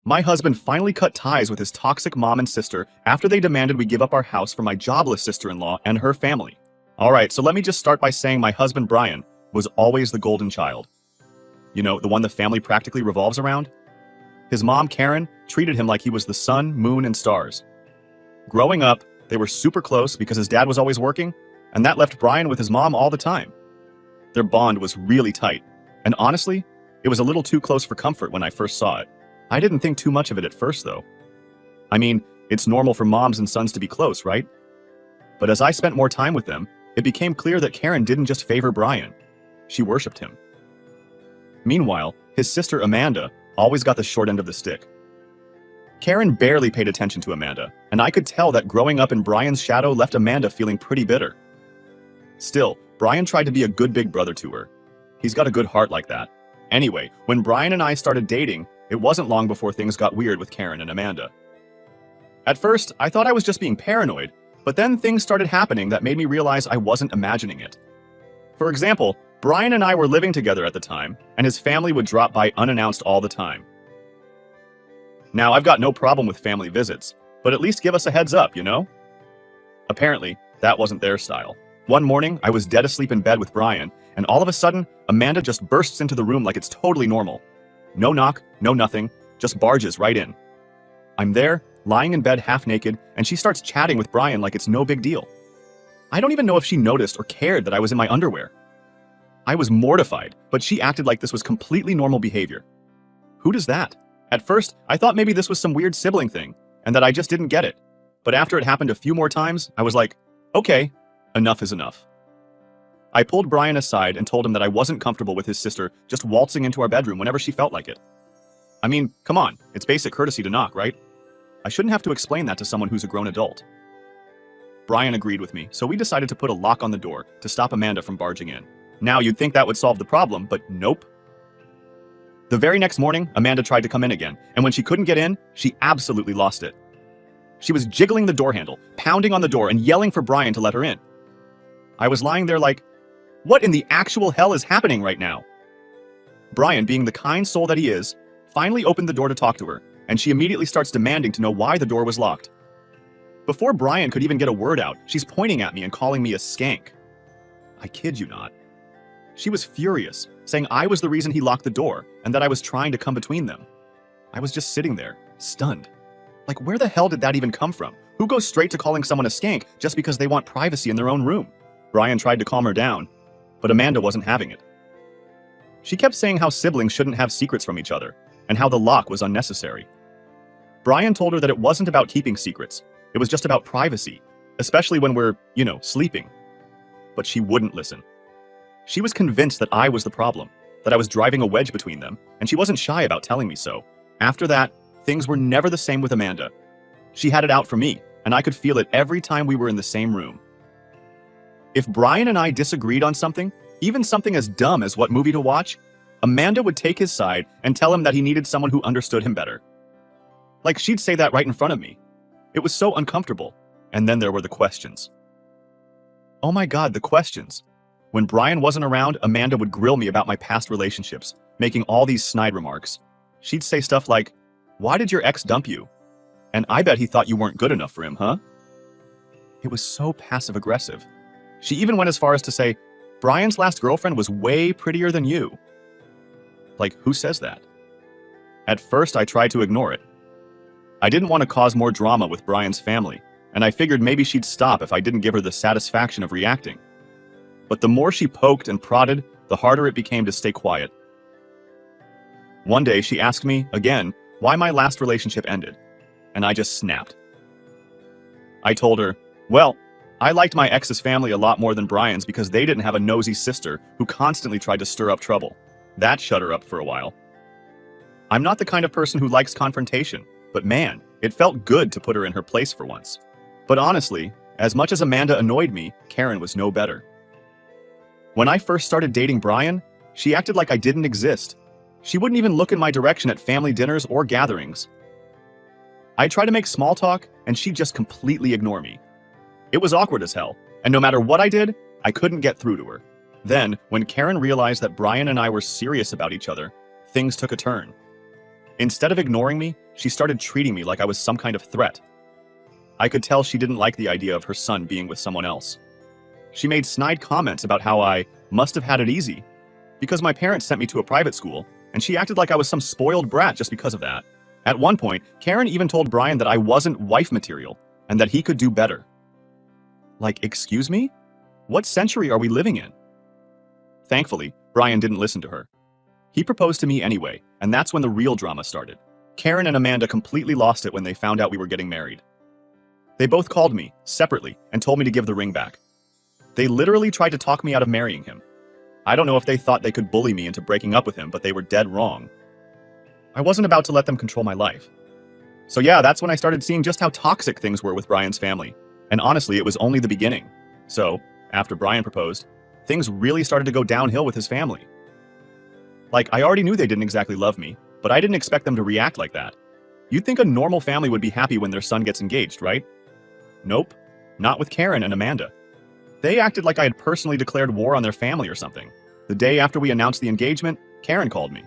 My husband finally cut ties with his toxic mom and sister after they demanded we give up our house for my jobless sister-in-law and her family. Alright, so let me just start by saying my husband Brian was always the golden child. You know, the one the family practically revolves around? His mom, Karen, treated him like he was the sun, moon, and stars. Growing up, they were super close because his dad was always working, and that left Brian with his mom all the time. Their bond was really tight, and honestly, it was a little too close for comfort when I first saw it. I didn't think too much of it at first, though. I mean, it's normal for moms and sons to be close, right? But as I spent more time with them, it became clear that Karen didn't just favor Brian. She worshipped him. Meanwhile, his sister Amanda always got the short end of the stick. Karen barely paid attention to Amanda, and I could tell that growing up in Brian's shadow left Amanda feeling pretty bitter. Still, Brian tried to be a good big brother to her. He's got a good heart like that. Anyway, when Brian and I started dating, it wasn't long before things got weird with Karen and Amanda. At first, I thought I was just being paranoid, but then things started happening that made me realize I wasn't imagining it. For example, Brian and I were living together at the time, and his family would drop by unannounced all the time. Now, I've got no problem with family visits, but at least give us a heads up, you know? Apparently, that wasn't their style. One morning, I was dead asleep in bed with Brian, and all of a sudden, Amanda just bursts into the room like it's totally normal. No knock, no nothing, just barges right in. I'm there, lying in bed half naked, and she starts chatting with Brian like it's no big deal. I don't even know if she noticed or cared that I was in my underwear. I was mortified, but she acted like this was completely normal behavior. Who does that? At first, I thought maybe this was some weird sibling thing, and that I just didn't get it. But after it happened a few more times, I was like, okay, enough is enough. I pulled Brian aside and told him that I wasn't comfortable with his sister just waltzing into our bedroom whenever she felt like it. I mean, come on, it's basic courtesy to knock, right? I shouldn't have to explain that to someone who's a grown adult. Brian agreed with me, so we decided to put a lock on the door to stop Amanda from barging in. Now, you'd think that would solve the problem, but nope. The very next morning, Amanda tried to come in again, and when she couldn't get in, she absolutely lost it. She was jiggling the door handle, pounding on the door, and yelling for Brian to let her in. I was lying there like, what in the actual hell is happening right now? Brian, being the kind soul that he is, finally opened the door to talk to her, and she immediately starts demanding to know why the door was locked. Before Brian could even get a word out, she's pointing at me and calling me a skank. I kid you not. She was furious, saying I was the reason he locked the door and that I was trying to come between them. I was just sitting there, stunned. Like, where the hell did that even come from? Who goes straight to calling someone a skank just because they want privacy in their own room? Brian tried to calm her down, but Amanda wasn't having it. She kept saying how siblings shouldn't have secrets from each other and how the lock was unnecessary. Brian told her that it wasn't about keeping secrets. It was just about privacy, especially when we're, sleeping. But she wouldn't listen. She was convinced that I was the problem, that I was driving a wedge between them, and she wasn't shy about telling me so. After that, things were never the same with Amanda. She had it out for me, and I could feel it every time we were in the same room. If Brian and I disagreed on something, even something as dumb as what movie to watch, Amanda would take his side and tell him that he needed someone who understood him better. Like, she'd say that right in front of me. It was so uncomfortable. And then there were the questions. Oh my God, the questions. When Brian wasn't around, Amanda would grill me about my past relationships, making all these snide remarks. She'd say stuff like, "Why did your ex dump you? And I bet he thought you weren't good enough for him, huh?" It was so passive-aggressive. She even went as far as to say, "Brian's last girlfriend was way prettier than you." Like, who says that? At first, I tried to ignore it. I didn't want to cause more drama with Brian's family, and I figured maybe she'd stop if I didn't give her the satisfaction of reacting. But the more she poked and prodded, the harder it became to stay quiet. One day, she asked me, again, why my last relationship ended, and I just snapped. I told her, well, I liked my ex's family a lot more than Brian's because they didn't have a nosy sister who constantly tried to stir up trouble. That shut her up for a while. I'm not the kind of person who likes confrontation, but man, it felt good to put her in her place for once. But honestly, as much as Amanda annoyed me, Karen was no better. When I first started dating Brian, she acted like I didn't exist. She wouldn't even look in my direction at family dinners or gatherings. I'd try to make small talk, and she'd just completely ignore me. It was awkward as hell, and no matter what I did, I couldn't get through to her. Then, when Karen realized that Brian and I were serious about each other, things took a turn. Instead of ignoring me, she started treating me like I was some kind of threat. I could tell she didn't like the idea of her son being with someone else. She made snide comments about how I must have had it easy because my parents sent me to a private school, and she acted like I was some spoiled brat just because of that. At one point, Karen even told Brian that I wasn't wife material and that he could do better. Like, excuse me? What century are we living in? Thankfully, Brian didn't listen to her. He proposed to me anyway, and that's when the real drama started. Karen and Amanda completely lost it when they found out we were getting married. They both called me, separately, and told me to give the ring back. They literally tried to talk me out of marrying him. I don't know if they thought they could bully me into breaking up with him, but they were dead wrong. I wasn't about to let them control my life. So yeah, that's when I started seeing just how toxic things were with Brian's family. And honestly, it was only the beginning. So, after Brian proposed, things really started to go downhill with his family. Like, I already knew they didn't exactly love me, but I didn't expect them to react like that. You'd think a normal family would be happy when their son gets engaged, right? Nope. Not with Karen and Amanda. They acted like I had personally declared war on their family or something. The day after we announced the engagement, Karen called me.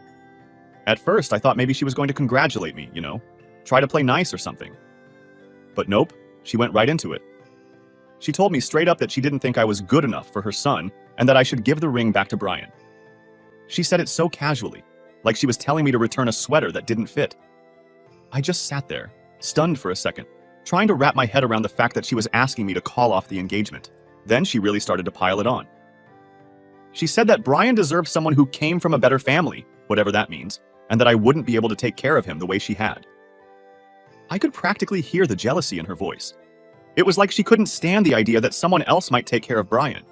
At first, I thought maybe she was going to congratulate me, try to play nice or something. But nope, she went right into it. She told me straight up that she didn't think I was good enough for her son and that I should give the ring back to Brian. She said it so casually, like she was telling me to return a sweater that didn't fit. I just sat there, stunned for a second, trying to wrap my head around the fact that she was asking me to call off the engagement. Then she really started to pile it on. She said that Brian deserved someone who came from a better family, whatever that means, and that I wouldn't be able to take care of him the way she had. I could practically hear the jealousy in her voice. It was like she couldn't stand the idea that someone else might take care of Brian.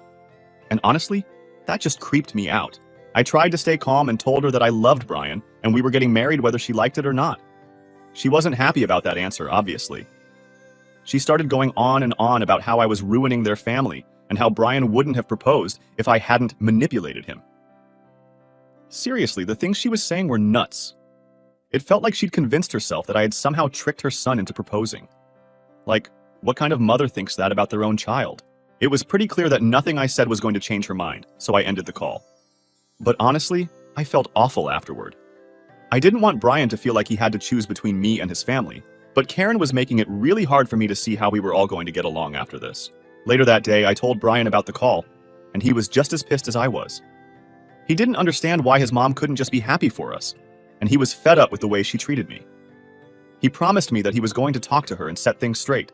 And honestly, that just creeped me out. I tried to stay calm and told her that I loved Brian and we were getting married whether she liked it or not. She wasn't happy about that answer, obviously. She started going on and on about how I was ruining their family and how Brian wouldn't have proposed if I hadn't manipulated him. Seriously, the things she was saying were nuts. It felt like she'd convinced herself that I had somehow tricked her son into proposing. Like, what kind of mother thinks that about their own child? It was pretty clear that nothing I said was going to change her mind, so I ended the call. But honestly, I felt awful afterward. I didn't want Brian to feel like he had to choose between me and his family, but Karen was making it really hard for me to see how we were all going to get along after this. Later that day, I told Brian about the call, and he was just as pissed as I was. He didn't understand why his mom couldn't just be happy for us, and he was fed up with the way she treated me. He promised me that he was going to talk to her and set things straight.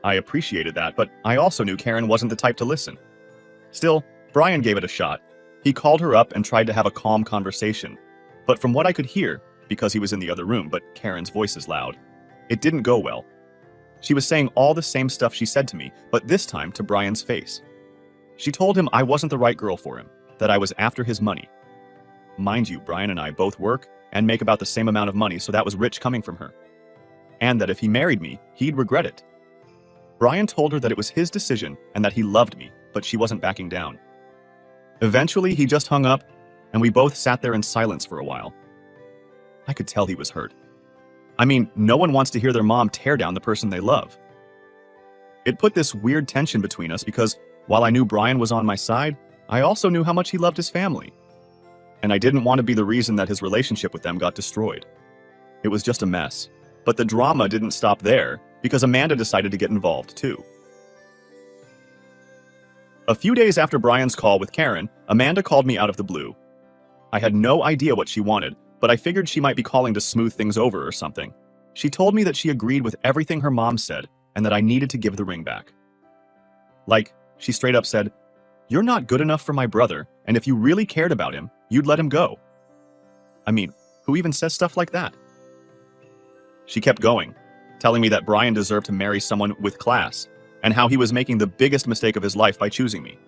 I appreciated that, but I also knew Karen wasn't the type to listen. Still, Brian gave it a shot. He called her up and tried to have a calm conversation, but from what I could hear, because he was in the other room but Karen's voice is loud, it didn't go well. She was saying all the same stuff she said to me, but this time to Brian's face. She told him I wasn't the right girl for him, that I was after his money. Mind you, Brian and I both work and make about the same amount of money, so that was rich coming from her. And that if he married me, he'd regret it. Brian told her that it was his decision and that he loved me, but she wasn't backing down. Eventually, he just hung up, and we both sat there in silence for a while. I could tell he was hurt. I mean, no one wants to hear their mom tear down the person they love. It put this weird tension between us because, while I knew Brian was on my side, I also knew how much he loved his family. And I didn't want to be the reason that his relationship with them got destroyed. It was just a mess. But the drama didn't stop there, because Amanda decided to get involved too. A few days after Brian's call with Karen, Amanda called me out of the blue. I had no idea what she wanted, but I figured she might be calling to smooth things over or something. She told me that she agreed with everything her mom said and that I needed to give the ring back. Like, she straight up said, "You're not good enough for my brother, and if you really cared about him, you'd let him go." I mean, who even says stuff like that? She kept going, telling me that Brian deserved to marry someone with class, and how he was making the biggest mistake of his life by choosing me.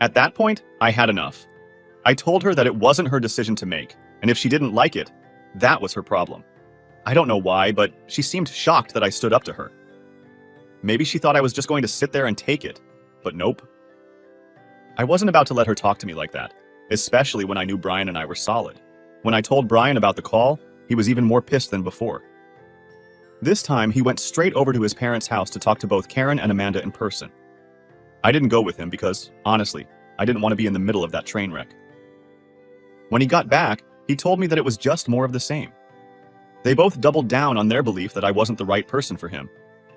At that point, I had enough. I told her that it wasn't her decision to make, and if she didn't like it, that was her problem. I don't know why, but she seemed shocked that I stood up to her. Maybe she thought I was just going to sit there and take it, but nope. I wasn't about to let her talk to me like that, especially when I knew Brian and I were solid. When I told Brian about the call, he was even more pissed than before. This time, he went straight over to his parents' house to talk to both Karen and Amanda in person. I didn't go with him because, honestly, I didn't want to be in the middle of that train wreck. When he got back, he told me that it was just more of the same. They both doubled down on their belief that I wasn't the right person for him.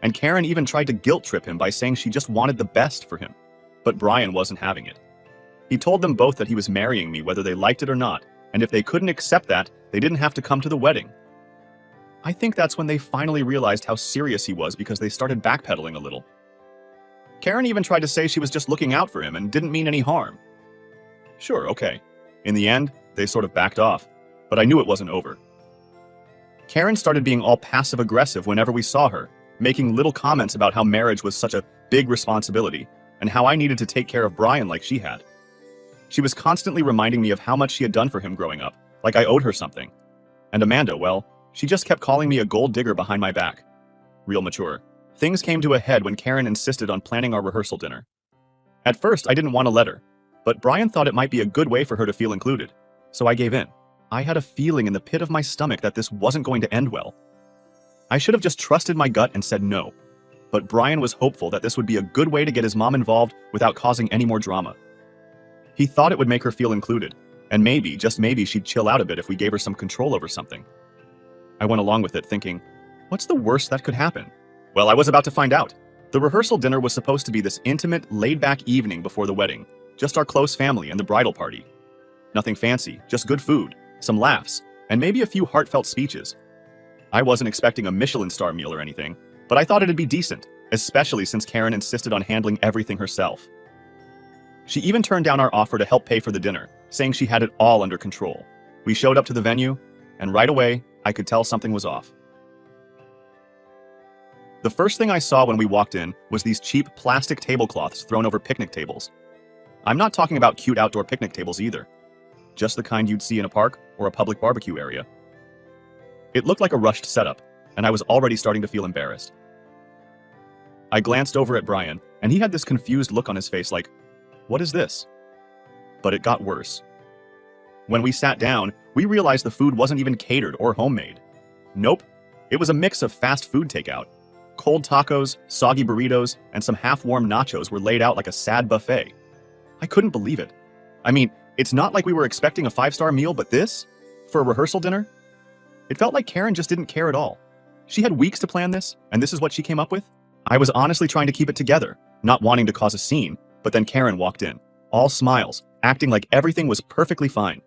And Karen even tried to guilt trip him by saying she just wanted the best for him. But Brian wasn't having it. He told them both that he was marrying me whether they liked it or not, and if they couldn't accept that, they didn't have to come to the wedding. I think that's when they finally realized how serious he was because they started backpedaling a little. Karen even tried to say she was just looking out for him and didn't mean any harm. Sure, okay. In the end, they sort of backed off, but I knew it wasn't over. Karen started being all passive-aggressive whenever we saw her, making little comments about how marriage was such a big responsibility and how I needed to take care of Brian like she had. She was constantly reminding me of how much she had done for him growing up, like I owed her something. And Amanda, well, she just kept calling me a gold digger behind my back. Real mature. Things came to a head when Karen insisted on planning our rehearsal dinner. At first, I didn't want to let her, but Brian thought it might be a good way for her to feel included, so I gave in. I had a feeling in the pit of my stomach that this wasn't going to end well. I should have just trusted my gut and said no, but Brian was hopeful that this would be a good way to get his mom involved without causing any more drama. He thought it would make her feel included, and maybe, just maybe, she'd chill out a bit if we gave her some control over something. I went along with it thinking, what's the worst that could happen? Well, I was about to find out. The rehearsal dinner was supposed to be this intimate, laid-back evening before the wedding, just our close family and the bridal party. Nothing fancy, just good food, some laughs, and maybe a few heartfelt speeches. I wasn't expecting a Michelin star meal or anything, but I thought it'd be decent, especially since Karen insisted on handling everything herself. She even turned down our offer to help pay for the dinner, saying she had it all under control. We showed up to the venue, and right away, I could tell something was off. The first thing I saw when we walked in was these cheap plastic tablecloths thrown over picnic tables. I'm not talking about cute outdoor picnic tables either, just the kind you'd see in a park or a public barbecue area. It looked like a rushed setup, and I was already starting to feel embarrassed. I glanced over at Brian, and he had this confused look on his face like, what is this? But it got worse. When we sat down, we realized the food wasn't even catered or homemade. Nope, it was a mix of fast food takeout. Cold tacos, soggy burritos, and some half-warm nachos were laid out like a sad buffet. I couldn't believe it. I mean, it's not like we were expecting a 5-star meal, but this? For a rehearsal dinner? It felt like Karen just didn't care at all. She had weeks to plan this, and this is what she came up with? I was honestly trying to keep it together, not wanting to cause a scene, but then Karen walked in, all smiles, acting like everything was perfectly fine.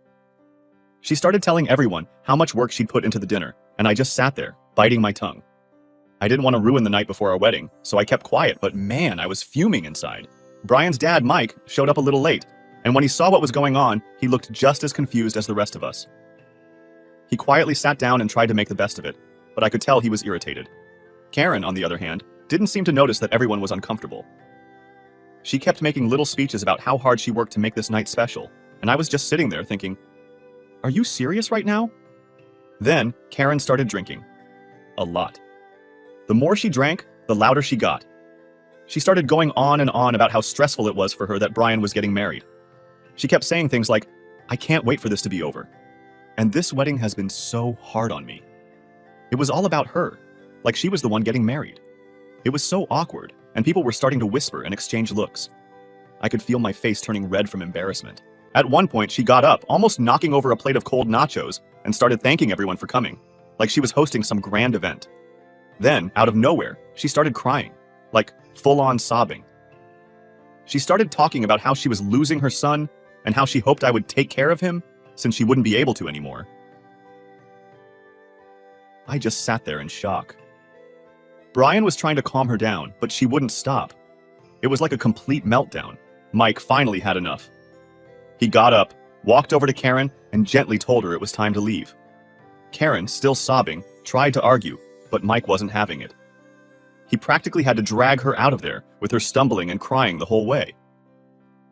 She started telling everyone how much work she'd put into the dinner, and I just sat there, biting my tongue. I didn't want to ruin the night before our wedding, so I kept quiet, but man, I was fuming inside. Brian's dad, Mike, showed up a little late, and when he saw what was going on, he looked just as confused as the rest of us. He quietly sat down and tried to make the best of it, but I could tell he was irritated. Karen, on the other hand, didn't seem to notice that everyone was uncomfortable. She kept making little speeches about how hard she worked to make this night special, and I was just sitting there thinking, are you serious right now? Then, Karen started drinking. A lot. The more she drank, the louder she got. She started going on and on about how stressful it was for her that Brian was getting married. She kept saying things like, I can't wait for this to be over. And this wedding has been so hard on me. It was all about her, like she was the one getting married. It was so awkward, and people were starting to whisper and exchange looks. I could feel my face turning red from embarrassment. At one point, she got up, almost knocking over a plate of cold nachos, and started thanking everyone for coming, like she was hosting some grand event. Then, out of nowhere, she started crying, like full-on sobbing. She started talking about how she was losing her son, and how she hoped I would take care of him, since she wouldn't be able to anymore. I just sat there in shock. Brian was trying to calm her down, but she wouldn't stop. It was like a complete meltdown. Mike finally had enough. He got up, walked over to Karen, and gently told her it was time to leave. Karen, still sobbing, tried to argue, but Mike wasn't having it. He practically had to drag her out of there, with her stumbling and crying the whole way.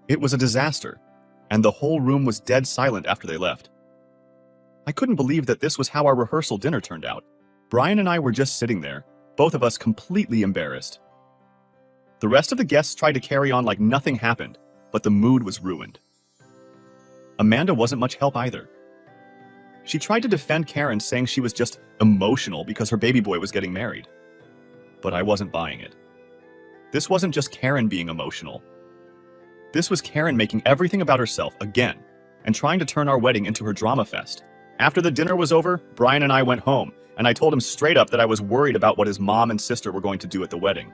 It was a disaster, and the whole room was dead silent after they left. I couldn't believe that this was how our rehearsal dinner turned out. Brian and I were just sitting there, both of us completely embarrassed. The rest of the guests tried to carry on like nothing happened, but the mood was ruined. Amanda wasn't much help either. She tried to defend Karen, saying she was just emotional because her baby boy was getting married. But I wasn't buying it. This wasn't just Karen being emotional. This was Karen making everything about herself again, and trying to turn our wedding into her drama fest. After the dinner was over, Brian and I went home, and I told him straight up that I was worried about what his mom and sister were going to do at the wedding.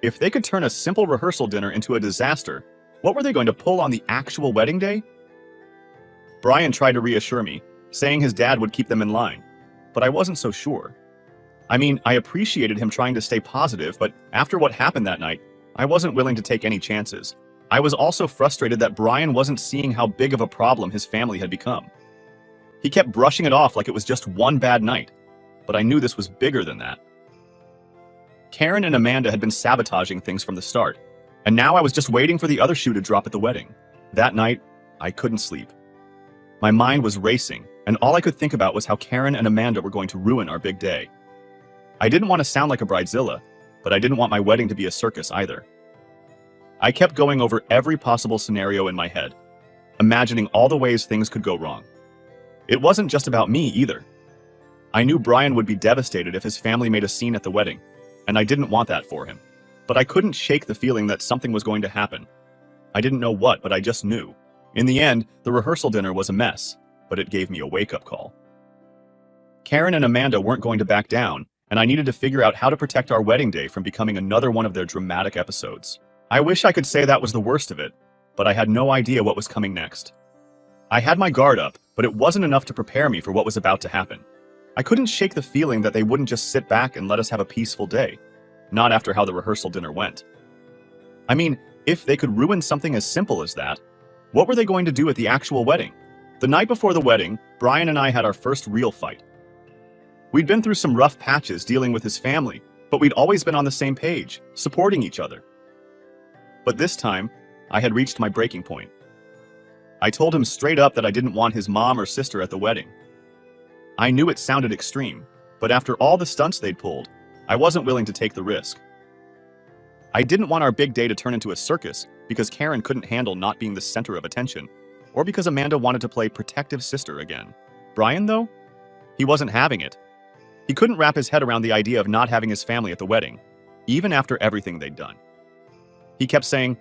If they could turn a simple rehearsal dinner into a disaster, what were they going to pull on the actual wedding day? Brian tried to reassure me, saying his dad would keep them in line, but I wasn't so sure. I mean, I appreciated him trying to stay positive, but after what happened that night, I wasn't willing to take any chances. I was also frustrated that Brian wasn't seeing how big of a problem his family had become. He kept brushing it off like it was just one bad night, but I knew this was bigger than that. Karen and Amanda had been sabotaging things from the start, and now I was just waiting for the other shoe to drop at the wedding. That night, I couldn't sleep. My mind was racing, and all I could think about was how Karen and Amanda were going to ruin our big day. I didn't want to sound like a bridezilla, but I didn't want my wedding to be a circus either. I kept going over every possible scenario in my head, imagining all the ways things could go wrong. It wasn't just about me either. I knew Brian would be devastated if his family made a scene at the wedding, and I didn't want that for him. But I couldn't shake the feeling that something was going to happen. I didn't know what, but I just knew. In the end, the rehearsal dinner was a mess, but it gave me a wake-up call. Karen and Amanda weren't going to back down, and I needed to figure out how to protect our wedding day from becoming another one of their dramatic episodes. I wish I could say that was the worst of it, but I had no idea what was coming next. I had my guard up, but it wasn't enough to prepare me for what was about to happen. I couldn't shake the feeling that they wouldn't just sit back and let us have a peaceful day, not after how the rehearsal dinner went. I mean, if they could ruin something as simple as that, what were they going to do at the actual wedding? The night before the wedding, Brian and I had our first real fight. We'd been through some rough patches dealing with his family, but we'd always been on the same page, supporting each other. But this time, I had reached my breaking point. I told him straight up that I didn't want his mom or sister at the wedding. I knew it sounded extreme, but after all the stunts they'd pulled, I wasn't willing to take the risk. I didn't want our big day to turn into a circus because Karen couldn't handle not being the center of attention, or because Amanda wanted to play protective sister again. Brian, though? He wasn't having it. He couldn't wrap his head around the idea of not having his family at the wedding, even after everything they'd done. He kept saying,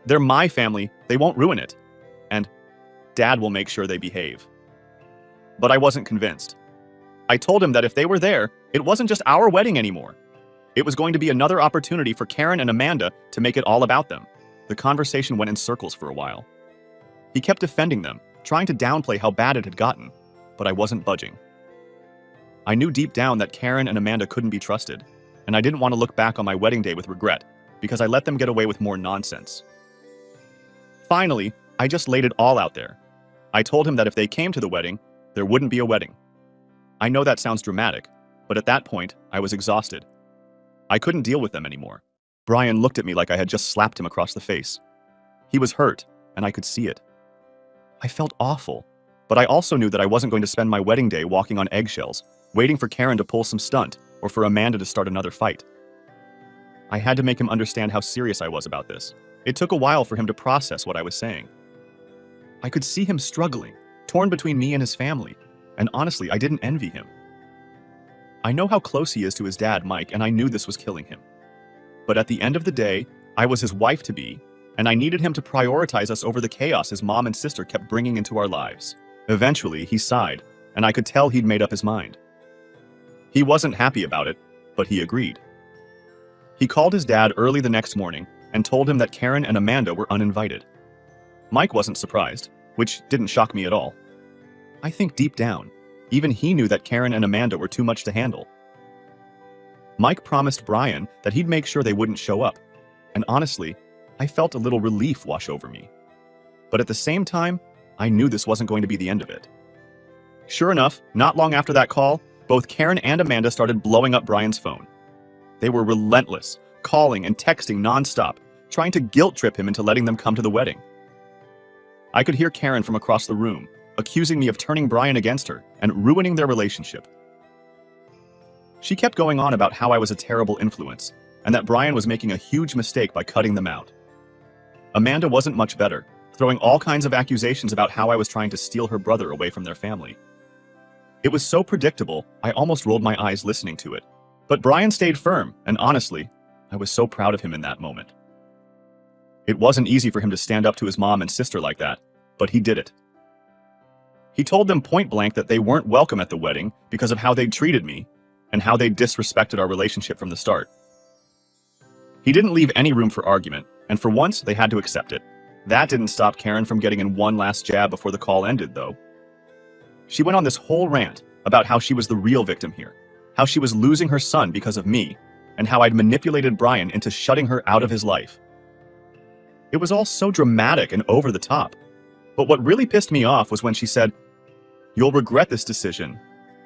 "They're my family, they won't ruin it," and "Dad will make sure they behave." But I wasn't convinced. I told him that if they were there, it wasn't just our wedding anymore. It was going to be another opportunity for Karen and Amanda to make it all about them. The conversation went in circles for a while. He kept defending them, trying to downplay how bad it had gotten, but I wasn't budging. I knew deep down that Karen and Amanda couldn't be trusted, and I didn't want to look back on my wedding day with regret, because I let them get away with more nonsense. Finally, I just laid it all out there. I told him that if they came to the wedding, there wouldn't be a wedding. I know that sounds dramatic, but at that point, I was exhausted. I couldn't deal with them anymore. Brian looked at me like I had just slapped him across the face. He was hurt, and I could see it. I felt awful, but I also knew that I wasn't going to spend my wedding day walking on eggshells, waiting for Karen to pull some stunt, or for Amanda to start another fight. I had to make him understand how serious I was about this. It took a while for him to process what I was saying. I could see him struggling, torn between me and his family, and honestly, I didn't envy him. I know how close he is to his dad, Mike, and I knew this was killing him. But at the end of the day, I was his wife-to-be, and I needed him to prioritize us over the chaos his mom and sister kept bringing into our lives. Eventually, he sighed, and I could tell he'd made up his mind. He wasn't happy about it, but he agreed. He called his dad early the next morning and told him that Karen and Amanda were uninvited. Mike wasn't surprised, which didn't shock me at all. I think deep down, even he knew that Karen and Amanda were too much to handle. Mike promised Brian that he'd make sure they wouldn't show up, and honestly, I felt a little relief wash over me. But at the same time, I knew this wasn't going to be the end of it. Sure enough, not long after that call, both Karen and Amanda started blowing up Brian's phone. They were relentless, calling and texting nonstop, trying to guilt-trip him into letting them come to the wedding. I could hear Karen from across the room, accusing me of turning Brian against her and ruining their relationship. She kept going on about how I was a terrible influence, and that Brian was making a huge mistake by cutting them out. Amanda wasn't much better, throwing all kinds of accusations about how I was trying to steal her brother away from their family. It was so predictable, I almost rolled my eyes listening to it. But Brian stayed firm, and honestly, I was so proud of him in that moment. It wasn't easy for him to stand up to his mom and sister like that, but he did it. He told them point blank that they weren't welcome at the wedding because of how they'd treated me and how they'd disrespected our relationship from the start. He didn't leave any room for argument, and for once, they had to accept it. That didn't stop Karen from getting in one last jab before the call ended, though. She went on this whole rant about how she was the real victim here, how she was losing her son because of me, and how I'd manipulated Brian into shutting her out of his life. It was all so dramatic and over the top. But what really pissed me off was when she said, "You'll regret this decision.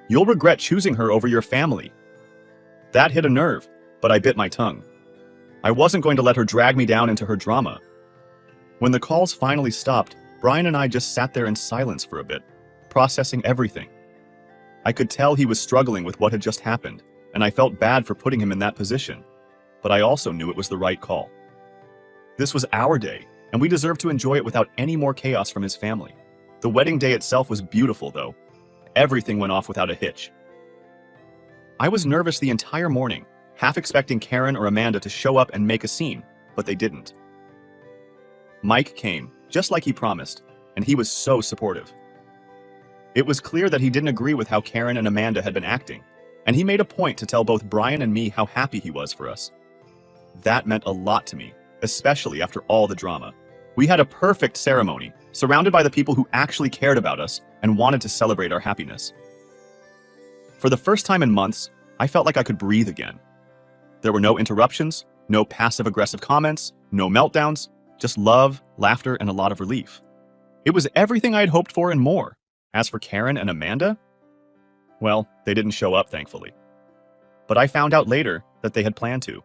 You'll regret choosing her over your family." That hit a nerve, but I bit my tongue. I wasn't going to let her drag me down into her drama. When the calls finally stopped, Brian and I just sat there in silence for a bit, processing everything. I could tell he was struggling with what had just happened, and I felt bad for putting him in that position, but I also knew it was the right call. This was our day, and we deserved to enjoy it without any more chaos from his family. The wedding day itself was beautiful, though. Everything went off without a hitch. I was nervous the entire morning, half expecting Karen or Amanda to show up and make a scene, but they didn't. Mike came, just like he promised, and he was so supportive. It was clear that he didn't agree with how Karen and Amanda had been acting, and he made a point to tell both Brian and me how happy he was for us. That meant a lot to me, especially after all the drama. We had a perfect ceremony, surrounded by the people who actually cared about us and wanted to celebrate our happiness. For the first time in months, I felt like I could breathe again. There were no interruptions, no passive-aggressive comments, no meltdowns, just love, laughter, and a lot of relief. It was everything I had hoped for and more. As for Karen and Amanda, well, they didn't show up, thankfully. But I found out later that they had planned to.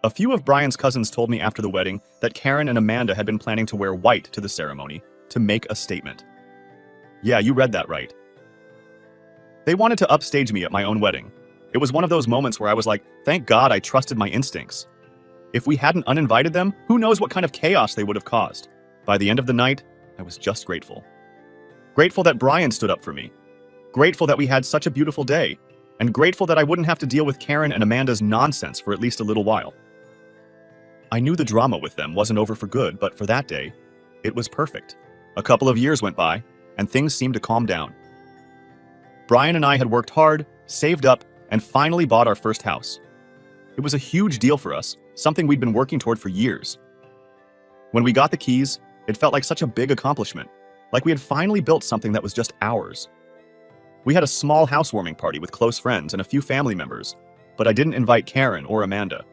A few of Brian's cousins told me after the wedding that Karen and Amanda had been planning to wear white to the ceremony to make a statement. Yeah, you read that right. They wanted to upstage me at my own wedding. It was one of those moments where I was like, thank God I trusted my instincts. If we hadn't uninvited them, who knows what kind of chaos they would have caused. By the end of the night, I was just grateful. Grateful that Brian stood up for me. Grateful that we had such a beautiful day. And grateful that I wouldn't have to deal with Karen and Amanda's nonsense for at least a little while. I knew the drama with them wasn't over for good, but for that day, it was perfect. A couple of years went by, and things seemed to calm down. Brian and I had worked hard, saved up, and finally bought our first house. It was a huge deal for us, something we'd been working toward for years. When we got the keys, it felt like such a big accomplishment, like we had finally built something that was just ours. We had a small housewarming party with close friends and a few family members, but I didn't invite Karen or Amanda.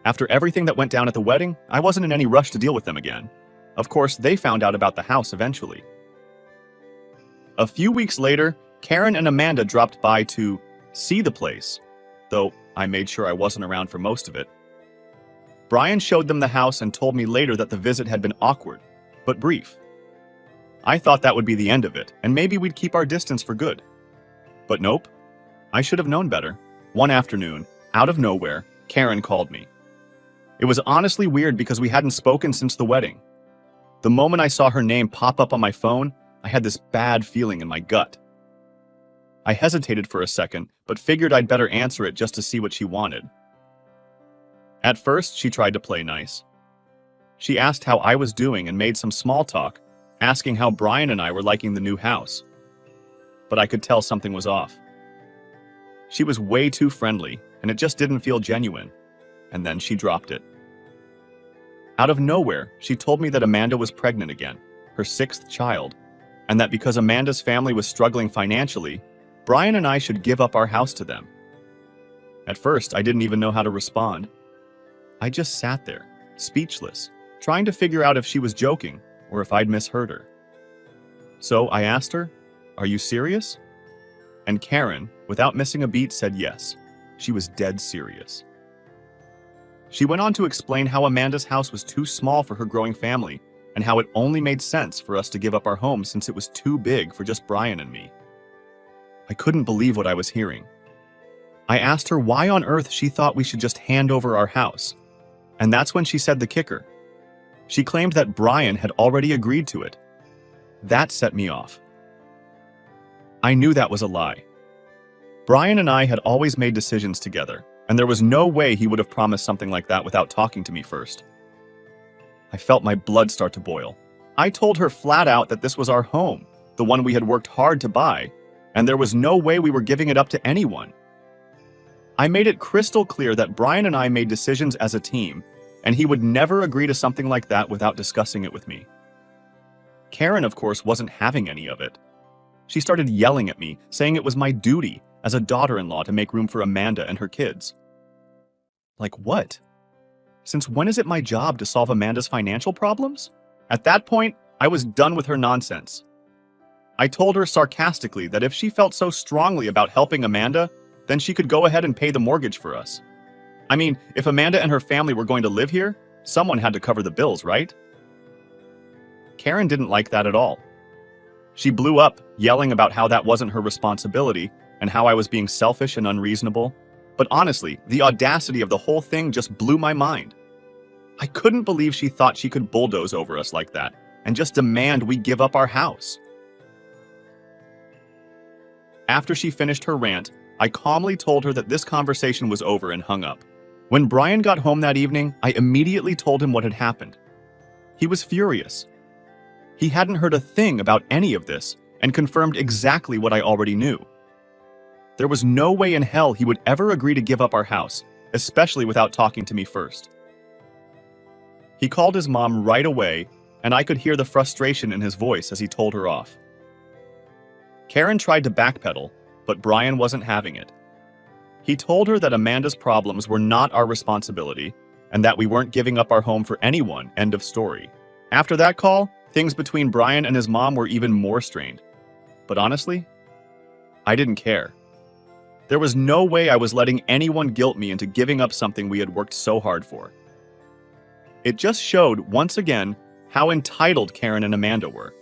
After everything that went down at the wedding, I wasn't in any rush to deal with them again. Of course, they found out about the house eventually. A few weeks later, Karen and Amanda dropped by to see the place, though I made sure I wasn't around for most of it. Brian showed them the house and told me later that the visit had been awkward, but brief. I thought that would be the end of it, and maybe we'd keep our distance for good. But nope. I should have known better. One afternoon, out of nowhere, Karen called me. It was honestly weird because we hadn't spoken since the wedding. The moment I saw her name pop up on my phone, I had this bad feeling in my gut. I hesitated for a second, but figured I'd better answer it just to see what she wanted. At first, she tried to play nice. She asked how I was doing and made some small talk, asking how Brian and I were liking the new house. But I could tell something was off. She was way too friendly, and it just didn't feel genuine. And then she dropped it. Out of nowhere, she told me that Amanda was pregnant again, her 6th child, and that because Amanda's family was struggling financially, Brian and I should give up our house to them. At first, I didn't even know how to respond. I just sat there, speechless, trying to figure out if she was joking or if I'd misheard her. So I asked her, "Are you serious?" And Karen, without missing a beat, said yes. She was dead serious. She went on to explain how Amanda's house was too small for her growing family and how it only made sense for us to give up our home since it was too big for just Brian and me. I couldn't believe what I was hearing. I asked her why on earth she thought we should just hand over our house, and that's when she said the kicker. She claimed that Brian had already agreed to it. That set me off. I knew that was a lie. Brian and I had always made decisions together, and there was no way he would have promised something like that without talking to me first. I felt my blood start to boil. I told her flat out that this was our home, the one we had worked hard to buy, and there was no way we were giving it up to anyone. I made it crystal clear that Brian and I made decisions as a team, and he would never agree to something like that without discussing it with me. Karen, of course, wasn't having any of it. She started yelling at me, saying it was my duty as a daughter-in-law to make room for Amanda and her kids. Like what? Since when is it my job to solve Amanda's financial problems? At that point, I was done with her nonsense. I told her sarcastically that if she felt so strongly about helping Amanda, then she could go ahead and pay the mortgage for us. I mean, if Amanda and her family were going to live here, someone had to cover the bills, right? Karen didn't like that at all. She blew up, yelling about how that wasn't her responsibility and how I was being selfish and unreasonable. But honestly, the audacity of the whole thing just blew my mind. I couldn't believe she thought she could bulldoze over us like that and just demand we give up our house. After she finished her rant, I calmly told her that this conversation was over and hung up. When Brian got home that evening, I immediately told him what had happened. He was furious. He hadn't heard a thing about any of this and confirmed exactly what I already knew. There was no way in hell he would ever agree to give up our house, especially without talking to me first. He called his mom right away, and I could hear the frustration in his voice as he told her off. Karen tried to backpedal, but Brian wasn't having it. He told her that Amanda's problems were not our responsibility and that we weren't giving up our home for anyone, end of story. After that call, things between Brian and his mom were even more strained. But honestly, I didn't care. There was no way I was letting anyone guilt me into giving up something we had worked so hard for. It just showed, once again, how entitled Karen and Amanda were.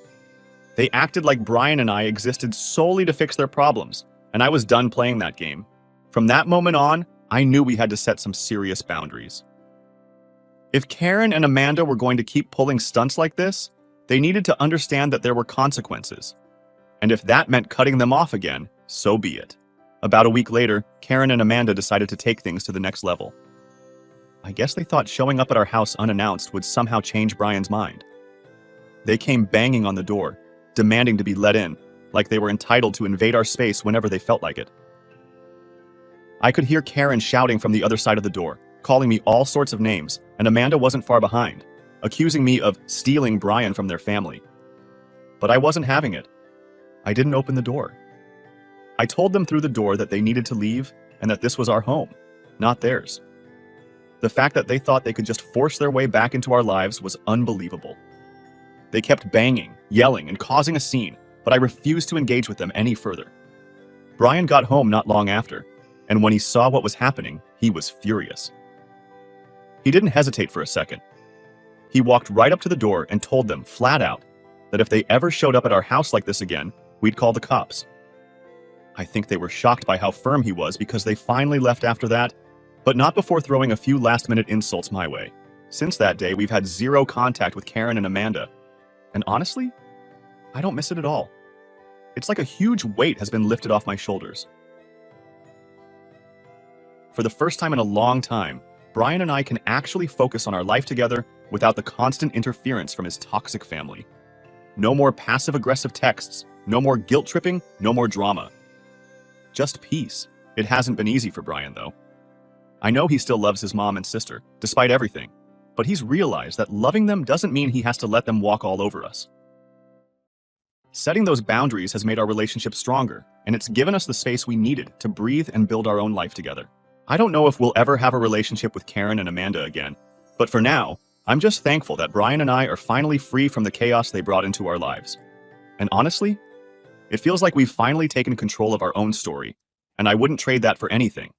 They acted like Brian and I existed solely to fix their problems, and I was done playing that game. From that moment on, I knew we had to set some serious boundaries. If Karen and Amanda were going to keep pulling stunts like this, they needed to understand that there were consequences. And if that meant cutting them off again, so be it. About a week later, Karen and Amanda decided to take things to the next level. I guess they thought showing up at our house unannounced would somehow change Brian's mind. They came banging on the door, demanding to be let in, like they were entitled to invade our space whenever they felt like it. I could hear Karen shouting from the other side of the door, calling me all sorts of names, and Amanda wasn't far behind, accusing me of stealing Brian from their family. But I wasn't having it. I didn't open the door. I told them through the door that they needed to leave and that this was our home, not theirs. The fact that they thought they could just force their way back into our lives was unbelievable. They kept banging, yelling, and causing a scene, but I refused to engage with them any further. Brian got home not long after, and when he saw what was happening, he was furious. He didn't hesitate for a second. He walked right up to the door and told them flat out that if they ever showed up at our house like this again, we'd call the cops. I think they were shocked by how firm he was because they finally left after that, but not before throwing a few last-minute insults my way. Since that day, we've had zero contact with Karen and Amanda. And honestly, I don't miss it at all. It's like a huge weight has been lifted off my shoulders. For the first time in a long time, Brian and I can actually focus on our life together without the constant interference from his toxic family. No more passive-aggressive texts, no more guilt-tripping, no more drama. Just peace. It hasn't been easy for Brian, though. I know he still loves his mom and sister, despite everything, but he's realized that loving them doesn't mean he has to let them walk all over us. Setting those boundaries has made our relationship stronger, and it's given us the space we needed to breathe and build our own life together. I don't know if we'll ever have a relationship with Karen and Amanda again, but for now, I'm just thankful that Brian and I are finally free from the chaos they brought into our lives. And honestly, it feels like we've finally taken control of our own story, and I wouldn't trade that for anything.